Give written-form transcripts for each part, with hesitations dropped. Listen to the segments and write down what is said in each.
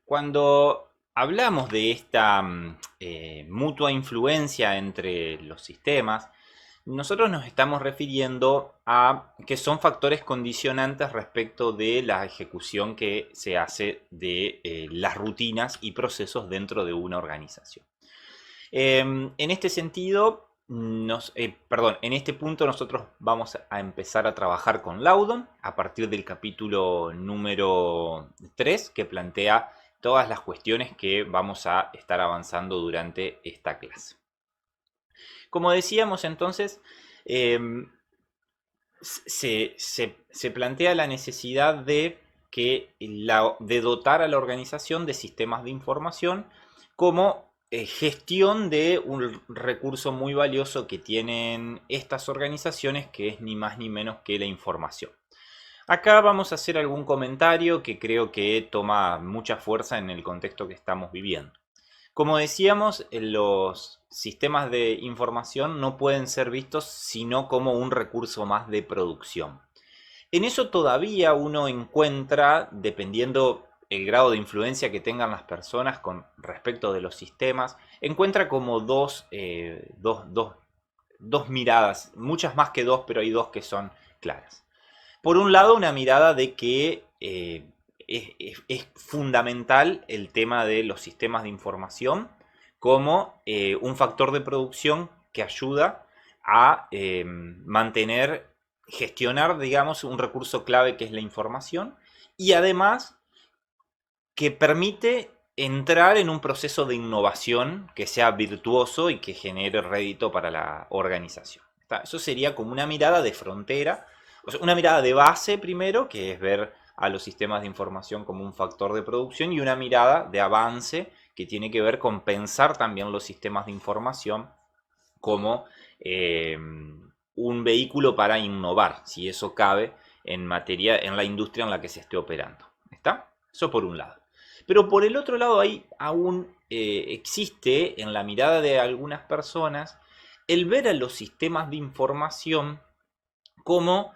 Cuando hablamos de esta mutua influencia entre los sistemas, nosotros nos estamos refiriendo a que son factores condicionantes respecto de la ejecución que se hace de las rutinas y procesos dentro de una organización. En este sentido, en este punto nosotros vamos a empezar a trabajar con Laudon a partir del capítulo número 3 que plantea todas las cuestiones que vamos a estar avanzando durante esta clase. Como decíamos entonces, eh, se plantea la necesidad de dotar a la organización de sistemas de información como gestión de un recurso muy valioso que tienen estas organizaciones, que es ni más ni menos que la información. Acá vamos a hacer algún comentario que creo que toma mucha fuerza en el contexto que estamos viviendo. Como decíamos, los sistemas de información no pueden ser vistos sino como un recurso más de producción. En eso todavía uno encuentra, dependiendo el grado de influencia que tengan las personas con respecto de los sistemas, encuentra como dos miradas, muchas más que dos, pero hay dos que son claras. Por un lado, una mirada de que es fundamental el tema de los sistemas de información como un factor de producción que ayuda a mantener, gestionar, digamos, un recurso clave que es la información y además que permite entrar en un proceso de innovación que sea virtuoso y que genere rédito para la organización. Eso sería como una mirada de frontera, o sea, una mirada de base primero, que es ver a los sistemas de información como un factor de producción, y una mirada de avance que tiene que ver con pensar también los sistemas de información como un vehículo para innovar, si eso cabe en materia, en la industria en la que se esté operando. ¿Está? Eso por un lado. Pero por el otro lado, ahí aún existe en la mirada de algunas personas el ver a los sistemas de información como,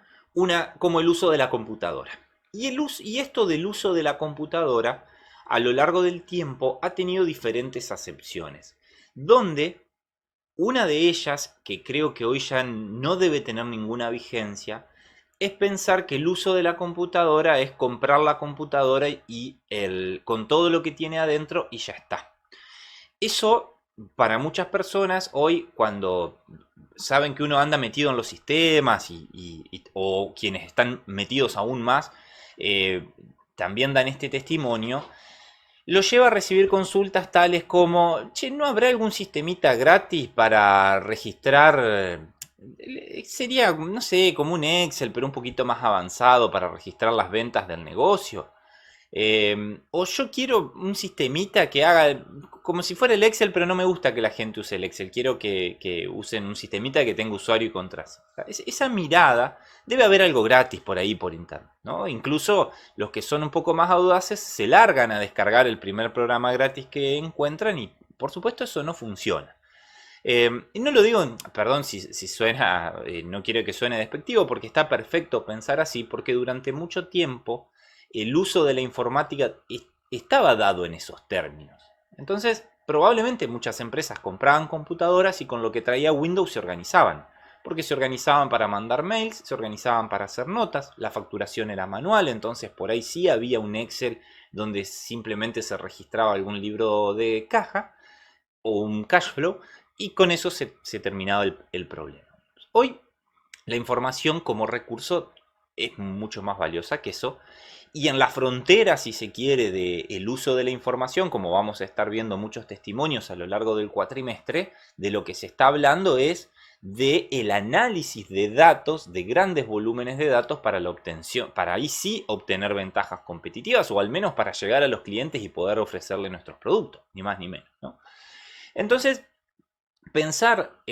como el uso de la computadora. Y esto del uso de la computadora a lo largo del tiempo ha tenido diferentes acepciones, donde una de ellas, que creo que hoy ya no debe tener ninguna vigencia, es pensar que el uso de la computadora es comprar la computadora y con todo lo que tiene adentro y ya está. Eso, para muchas personas, hoy cuando saben que uno anda metido en los sistemas o quienes están metidos aún más, eh, también dan este testimonio, lo lleva a recibir consultas tales como, che, ¿no habrá algún sistemita gratis para registrar? Sería, no sé, como un Excel, pero un poquito más avanzado para registrar las ventas del negocio. O yo quiero un sistemita que haga como si fuera el Excel, pero no me gusta que la gente use el Excel. Quiero que usen un sistemita que tenga usuario y contraseña. Esa mirada, debe haber algo gratis por ahí por internet, ¿no? Incluso los que son un poco más audaces se largan a descargar el primer programa gratis que encuentran y por supuesto eso no funciona. Y no lo digo, perdón si suena, no quiero que suene despectivo, porque está perfecto pensar así, porque durante mucho tiempo el uso de la informática estaba dado en esos términos. Entonces, probablemente muchas empresas compraban computadoras y con lo que traía Windows se organizaban. Porque se organizaban para mandar mails, se organizaban para hacer notas, la facturación era manual, entonces por ahí sí había un Excel donde simplemente se registraba algún libro de caja o un cash flow y con eso se terminaba el problema. Hoy la información como recurso es mucho más valiosa que eso y en la frontera, si se quiere, del uso de la información, como vamos a estar viendo muchos testimonios a lo largo del cuatrimestre, de lo que se está hablando es de el análisis de datos, de grandes volúmenes de datos para la obtención, para ahí sí obtener ventajas competitivas o al menos para llegar a los clientes y poder ofrecerle nuestros productos, ni más ni menos, ¿no? Entonces, pensar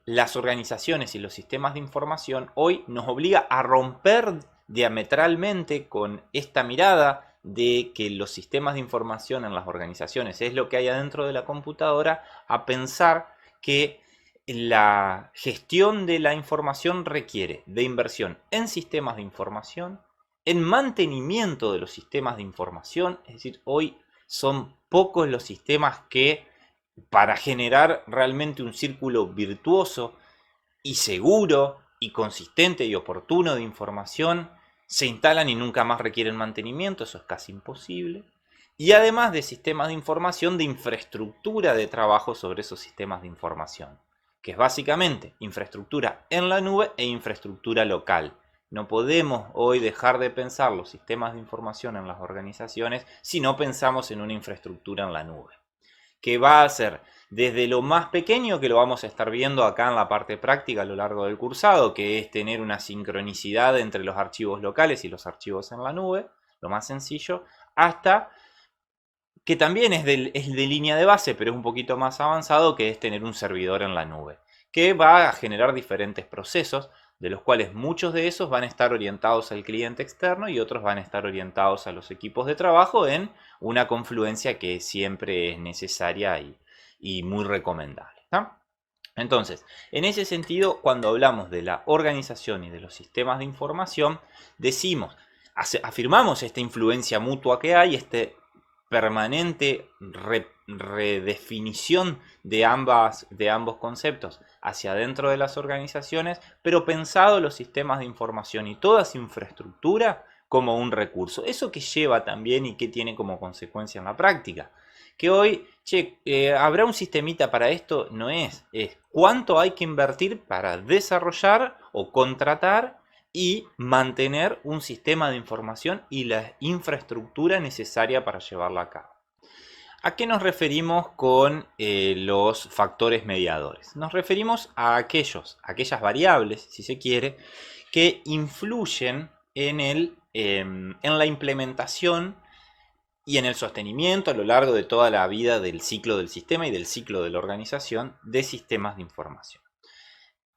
las organizaciones y los sistemas de información hoy nos obliga a romper diametralmente con esta mirada de que los sistemas de información en las organizaciones es lo que hay adentro de la computadora, a pensar que la gestión de la información requiere de inversión en sistemas de información, en mantenimiento de los sistemas de información, es decir, hoy son pocos los sistemas que, para generar realmente un círculo virtuoso y seguro y consistente y oportuno de información, se instalan y nunca más requieren mantenimiento, eso es casi imposible. Y además de sistemas de información, de infraestructura de trabajo sobre esos sistemas de información, que es básicamente infraestructura en la nube e infraestructura local. No podemos hoy dejar de pensar los sistemas de información en las organizaciones si no pensamos en una infraestructura en la nube, que va a ser desde lo más pequeño, que lo vamos a estar viendo acá en la parte práctica a lo largo del cursado, que es tener una sincronicidad entre los archivos locales y los archivos en la nube, lo más sencillo, hasta que también es de línea de base, pero es un poquito más avanzado, que es tener un servidor en la nube, que va a generar diferentes procesos, de los cuales muchos de esos van a estar orientados al cliente externo y otros van a estar orientados a los equipos de trabajo en una confluencia que siempre es necesaria y muy recomendable, ¿no? Entonces, en ese sentido, cuando hablamos de la organización y de los sistemas de información, afirmamos esta influencia mutua que hay, este permanente redefinición de ambos conceptos hacia adentro de las organizaciones, pero pensado los sistemas de información y toda su infraestructura como un recurso. Eso que lleva también y que tiene como consecuencia en la práctica. Que hoy, ¿habrá un sistemita para esto? No es cuánto hay que invertir para desarrollar o contratar y mantener un sistema de información y la infraestructura necesaria para llevarla a cabo. ¿A qué nos referimos con los factores mediadores? Nos referimos a aquellas variables, si se quiere, que influyen en la implementación y en el sostenimiento a lo largo de toda la vida del ciclo del sistema y del ciclo de la organización de sistemas de información.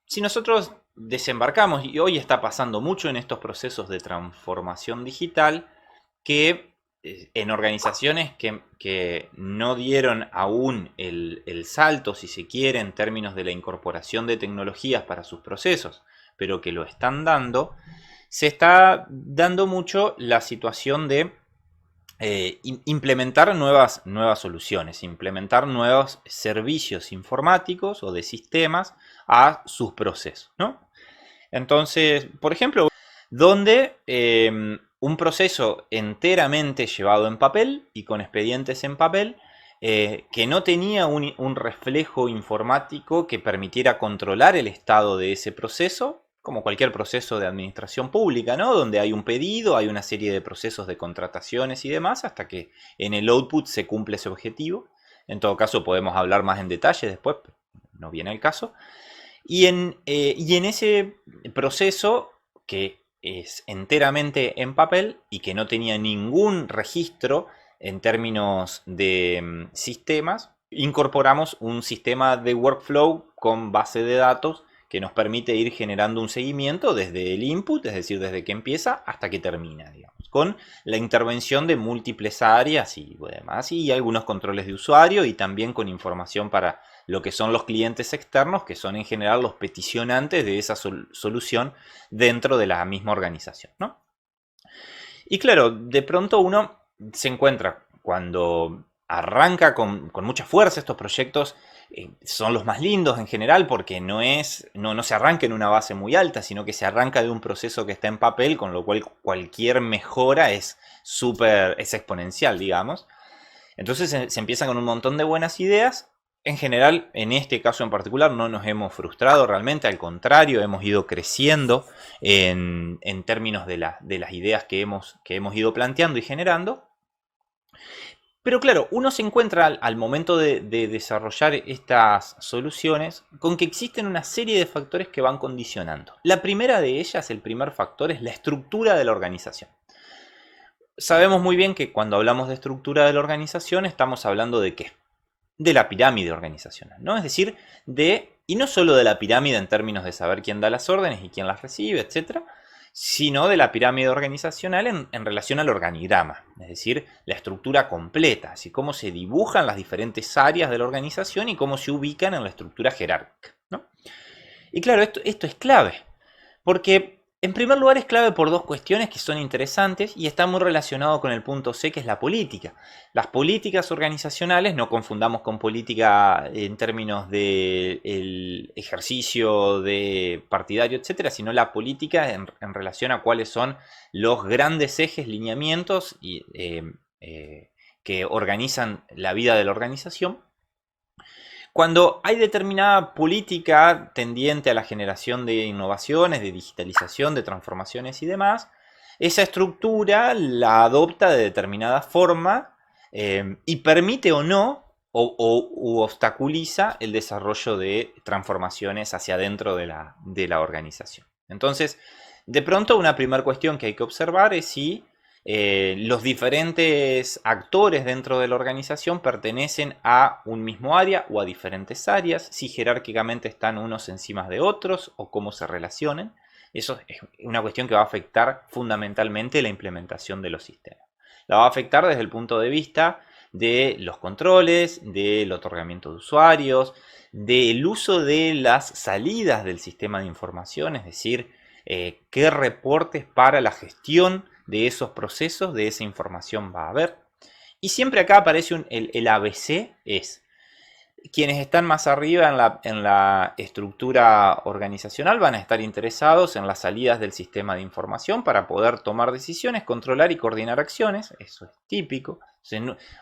Si nosotros desembarcamos, y hoy está pasando mucho en estos procesos de transformación digital, que en organizaciones que no dieron aún el salto, si se quiere, en términos de la incorporación de tecnologías para sus procesos, pero que lo están dando, se está dando mucho la situación de implementar nuevas soluciones, implementar nuevos servicios informáticos o de sistemas a sus procesos, ¿no? Entonces, por ejemplo, donde un proceso enteramente llevado en papel y con expedientes en papel, que no tenía un reflejo informático que permitiera controlar el estado de ese proceso, como cualquier proceso de administración pública, ¿no? Donde hay un pedido, hay una serie de procesos de contrataciones y demás, hasta que en el output se cumple ese objetivo. En todo caso, podemos hablar más en detalle después, pero no viene el caso. Y en ese proceso, que es enteramente en papel y que no tenía ningún registro en términos de sistemas, incorporamos un sistema de workflow con base de datos que nos permite ir generando un seguimiento desde el input, es decir, desde que empieza hasta que termina, digamos, con la intervención de múltiples áreas y demás, y algunos controles de usuario, y también con información para lo que son los clientes externos, que son en general los peticionantes de esa solución dentro de la misma organización, ¿no? Y claro, de pronto uno se encuentra, cuando arranca con mucha fuerza estos proyectos, son los más lindos en general, porque no se arranca en una base muy alta, sino que se arranca de un proceso que está en papel, con lo cual cualquier mejora es exponencial, digamos. Entonces se empieza con un montón de buenas ideas. En general, en este caso en particular, no nos hemos frustrado realmente, al contrario, hemos ido creciendo en términos de las ideas que hemos ido planteando y generando. Pero claro, uno se encuentra al momento de desarrollar estas soluciones con que existen una serie de factores que van condicionando. La primera de ellas, el primer factor, es la estructura de la organización. Sabemos muy bien que cuando hablamos de estructura de la organización estamos hablando ¿de qué? De la pirámide organizacional, ¿no? Es decir, y no solo de la pirámide en términos de saber quién da las órdenes y quién las recibe, etcétera, sino de la pirámide organizacional en relación al organigrama, es decir, la estructura completa, así cómo se dibujan las diferentes áreas de la organización y cómo se ubican en la estructura jerárquica, ¿no? Y claro, esto es clave, porque En primer lugar es clave por dos cuestiones que son interesantes y está muy relacionado con el punto C, que es la política. Las políticas organizacionales, no confundamos con política en términos de ejercicio de partidario, etcétera, sino la política en relación a cuáles son los grandes ejes, lineamientos que organizan la vida de la organización. Cuando hay determinada política tendiente a la generación de innovaciones, de digitalización, de transformaciones y demás, esa estructura la adopta de determinada forma y permite o no u obstaculiza el desarrollo de transformaciones hacia adentro de la organización. Entonces, de pronto una primera cuestión que hay que observar es si los diferentes actores dentro de la organización pertenecen a un mismo área o a diferentes áreas, si jerárquicamente están unos encima de otros o cómo se relacionan. Eso es una cuestión que va a afectar fundamentalmente la implementación de los sistemas. La va a afectar desde el punto de vista de los controles, del otorgamiento de usuarios, del uso de las salidas del sistema de información, es decir, qué reportes para la gestión de esos procesos, de esa información va a haber. Y siempre acá aparece el ABC, es quienes están más arriba en la estructura organizacional van a estar interesados en las salidas del sistema de información para poder tomar decisiones, controlar y coordinar acciones. Eso es típico.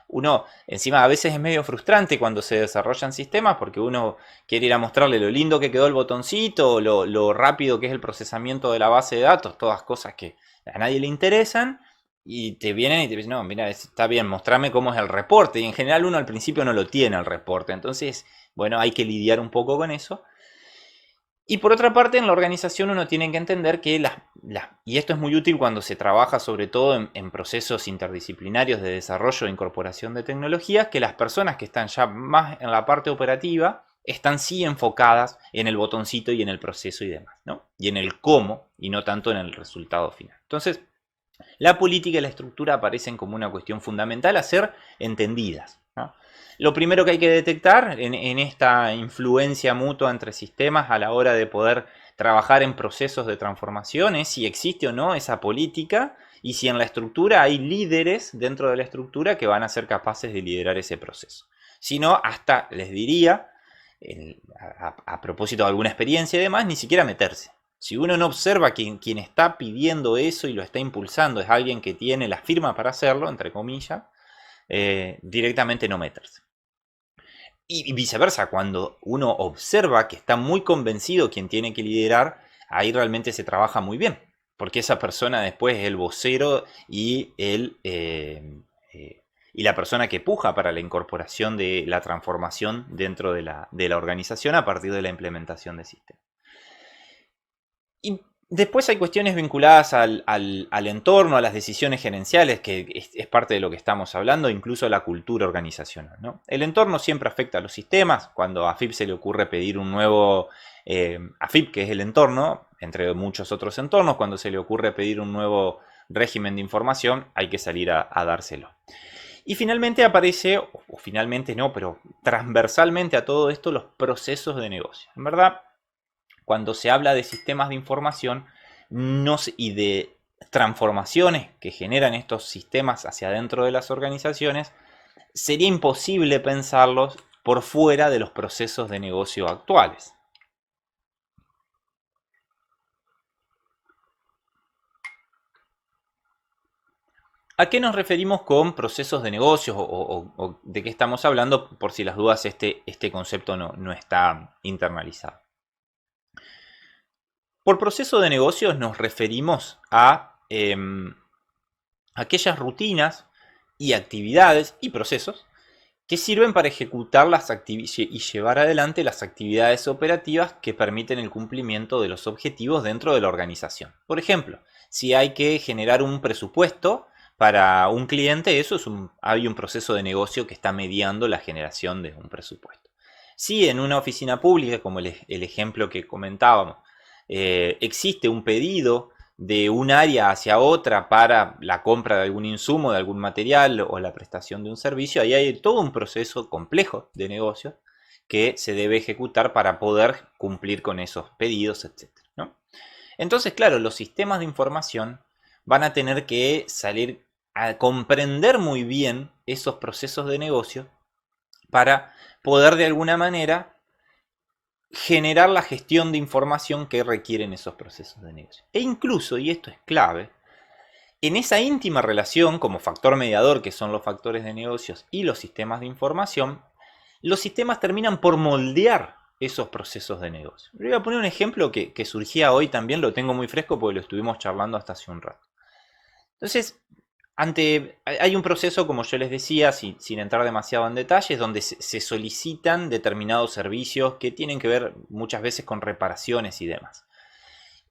Uno, encima, a veces es medio frustrante cuando se desarrollan sistemas porque uno quiere ir a mostrarle lo lindo que quedó el botoncito, lo rápido que es el procesamiento de la base de datos, todas cosas que a nadie le interesan. Y te vienen y te dicen, no, mira, está bien, mostrame cómo es el reporte. Y en general uno al principio no lo tiene el reporte. Entonces, bueno, hay que lidiar un poco con eso. Y por otra parte, en la organización uno tiene que entender que y esto es muy útil cuando se trabaja sobre todo en procesos interdisciplinarios de desarrollo e incorporación de tecnologías, que las personas que están ya más en la parte operativa están sí enfocadas en el botoncito y en el proceso y demás, ¿no? Y en el cómo y no tanto en el resultado final. Entonces, la política y la estructura aparecen como una cuestión fundamental a ser entendidas, ¿no? Lo primero que hay que detectar en esta influencia mutua entre sistemas a la hora de poder trabajar en procesos de transformación es si existe o no esa política y si en la estructura hay líderes dentro de la estructura que van a ser capaces de liderar ese proceso. Si no, hasta les diría, a propósito de alguna experiencia y demás, ni siquiera meterse. Si uno no observa que quien está pidiendo eso y lo está impulsando es alguien que tiene la firma para hacerlo, entre comillas, directamente no meterse. Y viceversa, cuando uno observa que está muy convencido quien tiene que liderar, ahí realmente se trabaja muy bien, porque esa persona después es el vocero y la persona que puja para la incorporación de la transformación dentro de la organización a partir de la implementación de sistemas. Y después hay cuestiones vinculadas al entorno, a las decisiones gerenciales, que es parte de lo que estamos hablando, incluso a la cultura organizacional, ¿no? El entorno siempre afecta a los sistemas. Cuando a AFIP se le ocurre pedir un nuevo AFIP, que es el entorno, entre muchos otros entornos, cuando se le ocurre pedir un nuevo régimen de información, hay que salir a dárselo. Y finalmente aparece, o finalmente no, pero transversalmente a todo esto, los procesos de negocio. En verdad, cuando se habla de sistemas de información y de transformaciones que generan estos sistemas hacia adentro de las organizaciones, sería imposible pensarlos por fuera de los procesos de negocio actuales. ¿A qué nos referimos con procesos de negocios o de qué estamos hablando? Por si las dudas este concepto no está internalizado. Por proceso de negocios nos referimos a aquellas rutinas y actividades y procesos que sirven para ejecutar y llevar adelante las actividades operativas que permiten el cumplimiento de los objetivos dentro de la organización. Por ejemplo, si hay que generar un presupuesto para un cliente, hay un proceso de negocio que está mediando la generación de un presupuesto. Si en una oficina pública, como el ejemplo que comentábamos, existe un pedido de un área hacia otra para la compra de algún insumo, de algún material o la prestación de un servicio, ahí hay todo un proceso complejo de negocio que se debe ejecutar para poder cumplir con esos pedidos, etc., ¿no? Entonces, claro, los sistemas de información van a tener que salir a comprender muy bien esos procesos de negocio para poder de alguna manera generar la gestión de información que requieren esos procesos de negocio. E incluso, y esto es clave, en esa íntima relación como factor mediador que son los factores de negocios y los sistemas de información, los sistemas terminan por moldear esos procesos de negocio. Le voy a poner un ejemplo que surgía hoy también, lo tengo muy fresco porque lo estuvimos charlando hasta hace un rato. Entonces, hay un proceso, como yo les decía, sin entrar demasiado en detalles, donde se solicitan determinados servicios que tienen que ver muchas veces con reparaciones y demás.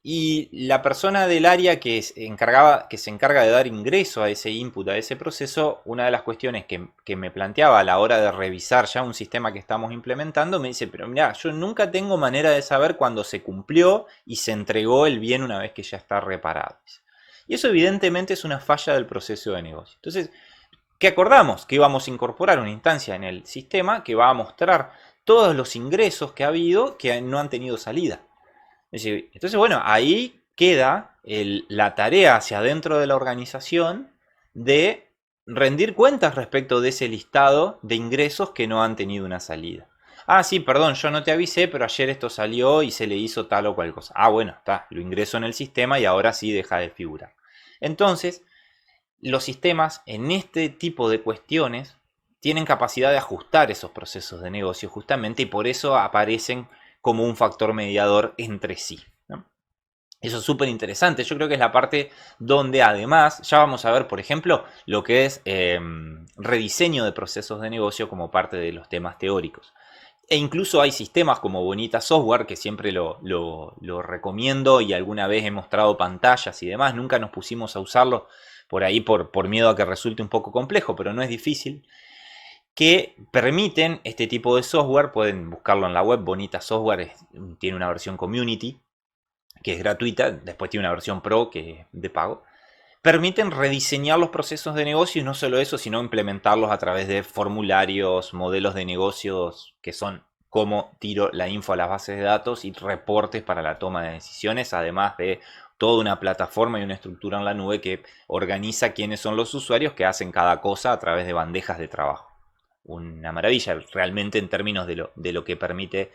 Y la persona del área que se encarga de dar ingreso a ese input, a ese proceso, una de las cuestiones que me planteaba a la hora de revisar ya un sistema que estamos implementando, me dice, pero mira, yo nunca tengo manera de saber cuándo se cumplió y se entregó el bien una vez que ya está reparado. Y eso evidentemente es una falla del proceso de negocio. Entonces, ¿qué acordamos? Que íbamos a incorporar una instancia en el sistema que va a mostrar todos los ingresos que ha habido que no han tenido salida. Entonces, bueno, ahí queda la tarea hacia adentro de la organización de rendir cuentas respecto de ese listado de ingresos que no han tenido una salida. Ah, sí, perdón, yo no te avisé, pero ayer esto salió y se le hizo tal o cual cosa. Ah, bueno, está, lo ingreso en el sistema y ahora sí deja de figurar. Entonces, los sistemas en este tipo de cuestiones tienen capacidad de ajustar esos procesos de negocio justamente y por eso aparecen como un factor mediador entre sí, ¿no? Eso es súper interesante. Yo creo que es la parte donde además ya vamos a ver, por ejemplo, lo que es rediseño de procesos de negocio como parte de los temas teóricos. E incluso hay sistemas como Bonita Software, que siempre lo recomiendo y alguna vez he mostrado pantallas y demás. Nunca nos pusimos a usarlo por ahí por miedo a que resulte un poco complejo, pero no es difícil. Que permiten este tipo de software, pueden buscarlo en la web. Bonita Software tiene una versión community que es gratuita, después tiene una versión pro que es de pago. Permiten rediseñar los procesos de negocio y no solo eso, sino implementarlos a través de formularios, modelos de negocios que son como tiro la info a las bases de datos y reportes para la toma de decisiones, además de toda una plataforma y una estructura en la nube que organiza quiénes son los usuarios que hacen cada cosa a través de bandejas de trabajo. Una maravilla realmente en términos de lo que permite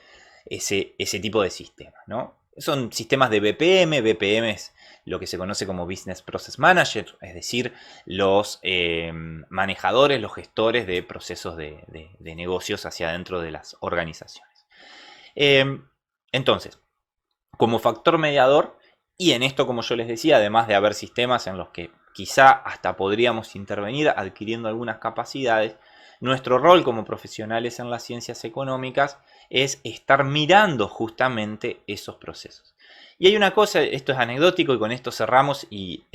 ese tipo de sistemas, ¿no? Son sistemas de BPM. BPM es lo que se conoce como Business Process Manager, es decir, los manejadores, los gestores de procesos de negocios hacia adentro de las organizaciones. Entonces, como factor mediador, y en esto, como yo les decía, además de haber sistemas en los que quizá hasta podríamos intervenir adquiriendo algunas capacidades, nuestro rol como profesionales en las ciencias económicas es estar mirando justamente esos procesos. Y hay una cosa, esto es anecdótico y con esto cerramos y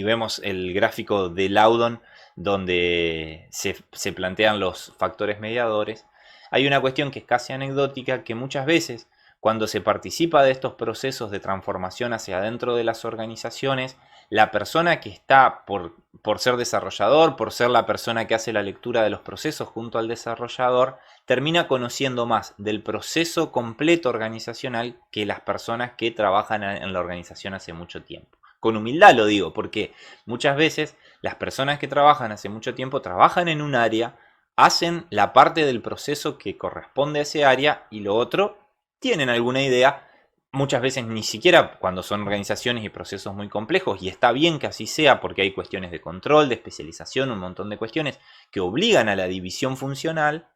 vemos el gráfico de Loudon donde se plantean los factores mediadores. Hay una cuestión que es casi anecdótica, que muchas veces cuando se participa de estos procesos de transformación hacia adentro de las organizaciones, la persona que está por ser desarrollador, por ser la persona que hace la lectura de los procesos junto al desarrollador, termina conociendo más del proceso completo organizacional que las personas que trabajan en la organización hace mucho tiempo. Con humildad lo digo, porque muchas veces las personas que trabajan hace mucho tiempo trabajan en un área, hacen la parte del proceso que corresponde a ese área y lo otro tienen alguna idea. Muchas veces ni siquiera cuando son organizaciones y procesos muy complejos, y está bien que así sea porque hay cuestiones de control, de especialización, un montón de cuestiones que obligan a la división funcional,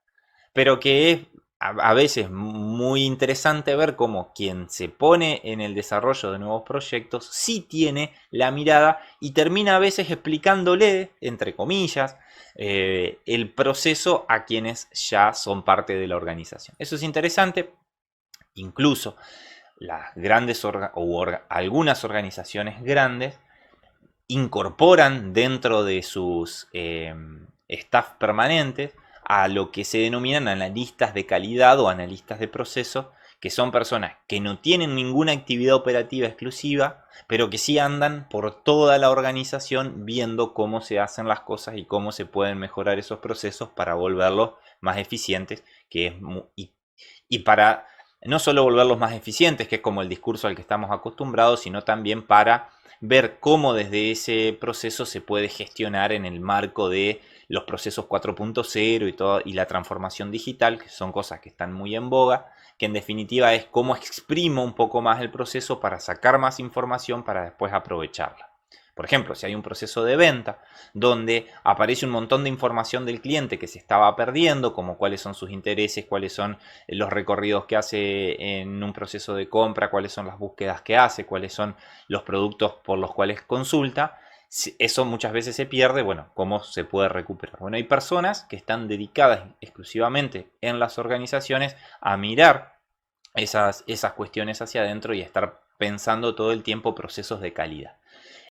pero que es a veces muy interesante ver cómo quien se pone en el desarrollo de nuevos proyectos sí tiene la mirada y termina a veces explicándole, entre comillas, el proceso a quienes ya son parte de la organización. Eso es interesante. Incluso las grandes algunas organizaciones grandes incorporan dentro de sus staff permanentes a lo que se denominan analistas de calidad o analistas de proceso, que son personas que no tienen ninguna actividad operativa exclusiva, pero que sí andan por toda la organización viendo cómo se hacen las cosas y cómo se pueden mejorar esos procesos para volverlos más eficientes, y para no solo volverlos más eficientes, que es como el discurso al que estamos acostumbrados, sino también para ver cómo desde ese proceso se puede gestionar en el marco de los procesos 4.0 y la transformación digital, que son cosas que están muy en boga, que en definitiva es cómo exprimo un poco más el proceso para sacar más información para después aprovecharla. Por ejemplo, si hay un proceso de venta donde aparece un montón de información del cliente que se estaba perdiendo, como cuáles son sus intereses, cuáles son los recorridos que hace en un proceso de compra, cuáles son las búsquedas que hace, cuáles son los productos por los cuales consulta, eso muchas veces se pierde. Bueno, ¿cómo se puede recuperar? Bueno, hay personas que están dedicadas exclusivamente en las organizaciones a mirar esas cuestiones hacia adentro y a estar pensando todo el tiempo procesos de calidad.